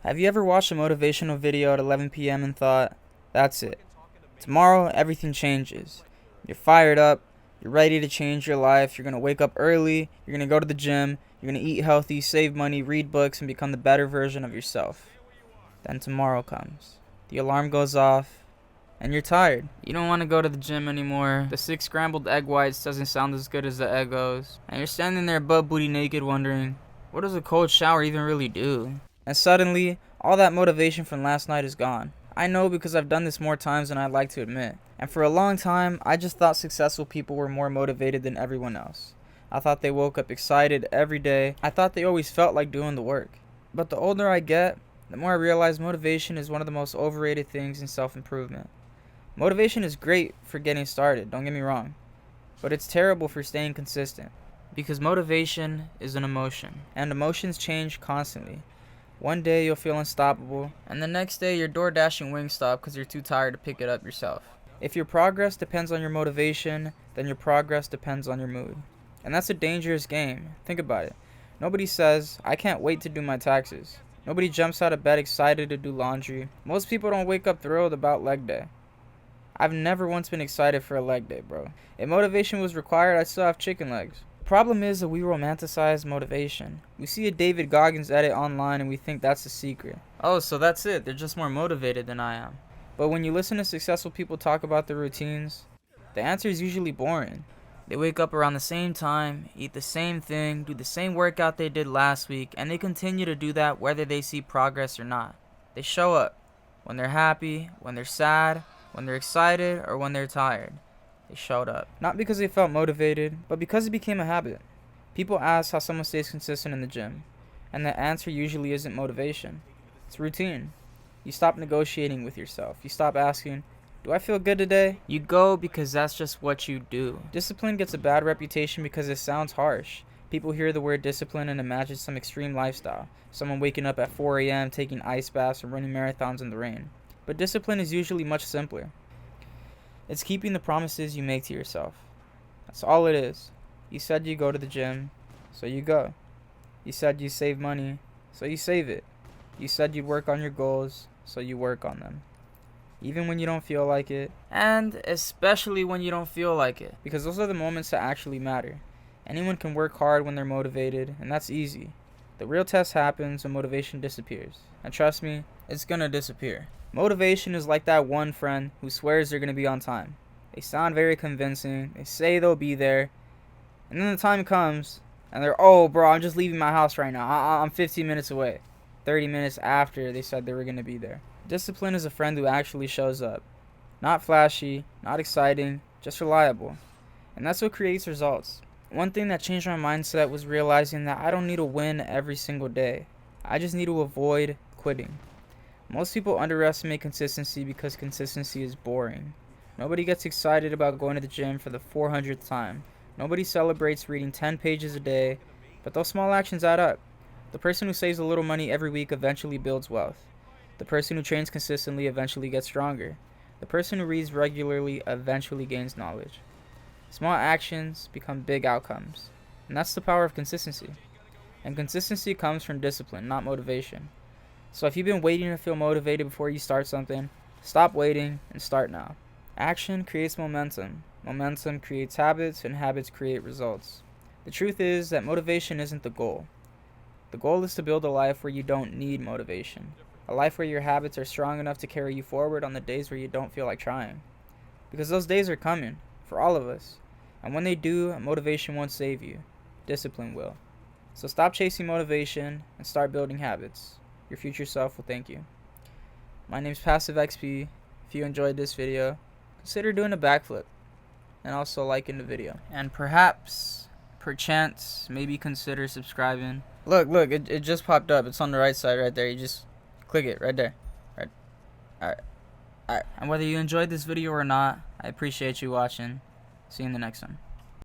Have you ever watched a motivational video at 11 p.m. and thought, that's it. Tomorrow, everything changes. You're fired up. You're ready to change your life. You're going to wake up early. You're going to go to the gym. You're going to eat healthy, save money, read books, and become the better version of yourself. Then tomorrow comes. The alarm goes off, and you're tired. You don't want to go to the gym anymore. The 6 scrambled egg whites doesn't sound as good as the Eggos. And you're standing there butt booty naked wondering, what does a cold shower even really do? And suddenly, all that motivation from last night is gone. I know because I've done this more times than I'd like to admit. And for a long time, I just thought successful people were more motivated than everyone else. I thought they woke up excited every day. I thought they always felt like doing the work. But the older I get, the more I realize motivation is one of the most overrated things in self-improvement. Motivation is great for getting started, don't get me wrong. But it's terrible for staying consistent. Because motivation is an emotion. And emotions change constantly. One day you'll feel unstoppable, and the next day your door dashing Wingstop because you're too tired to pick it up yourself. If your progress depends on your motivation, then your progress depends on your mood. And that's a dangerous game. Think about it. Nobody says, I can't wait to do my taxes. Nobody jumps out of bed excited to do laundry. Most people don't wake up thrilled about leg day. I've never once been excited for a leg day, bro. If motivation was required, I'd still have chicken legs. Problem is that we romanticize motivation. We see a David Goggins edit online and we think that's the secret. Oh, so that's it. They're just more motivated than I am. But when you listen to successful people talk about their routines, the answer is usually boring. They wake up around the same time, eat the same thing, do the same workout they did last week, and they continue to do that whether they see progress or not. They show up when they're happy, when they're sad, when they're excited, or when they're tired. They showed up. Not because they felt motivated, but because it became a habit. People ask how someone stays consistent in the gym, and the answer usually isn't motivation. It's routine. You stop negotiating with yourself. You stop asking, do I feel good today? You go because that's just what you do. Discipline gets a bad reputation because it sounds harsh. People hear the word discipline and imagine some extreme lifestyle. Someone waking up at 4 a.m., taking ice baths, and running marathons in the rain. But discipline is usually much simpler. It's keeping the promises you make to yourself. That's all it is. You said you go to the gym, so you go. You said you save money, so you save it. You said you'd work on your goals, so you work on them. Even when you don't feel like it, and especially when you don't feel like it. Because those are the moments that actually matter. Anyone can work hard when they're motivated, and that's easy. The real test happens when motivation disappears. And trust me, it's gonna disappear. Motivation is like that one friend who swears they're going to be on time. They sound very convincing. They say they'll be there. And then the time comes, and they're, oh, bro, I'm just leaving my house right now. I'm 15 minutes away. 30 minutes after they said they were going to be there. Discipline is a friend who actually shows up. Not flashy, not exciting, just reliable. And that's what creates results. One thing that changed my mindset was realizing that I don't need to win every single day. I just need to avoid quitting. Most people underestimate consistency because consistency is boring. Nobody gets excited about going to the gym for the 400th time. Nobody celebrates reading 10 pages a day, but those small actions add up. The person who saves a little money every week eventually builds wealth. The person who trains consistently eventually gets stronger. The person who reads regularly eventually gains knowledge. Small actions become big outcomes. And that's the power of consistency. And consistency comes from discipline, not motivation. So if you've been waiting to feel motivated before you start something, stop waiting and start now. Action creates momentum. Momentum creates habits, and habits create results. The truth is that motivation isn't the goal. The goal is to build a life where you don't need motivation. A life where your habits are strong enough to carry you forward on the days where you don't feel like trying. Because those days are coming, for all of us. And when they do, motivation won't save you. Discipline will. So stop chasing motivation and start building habits. Your future self will thank you. My name's Passive XP. If you enjoyed this video, consider doing a backflip and also liking the video. And perchance, maybe consider subscribing. Look, it just popped up. It's on the right side right there. You just click it right there. Right. Alright. And whether you enjoyed this video or not, I appreciate you watching. See you in the next one.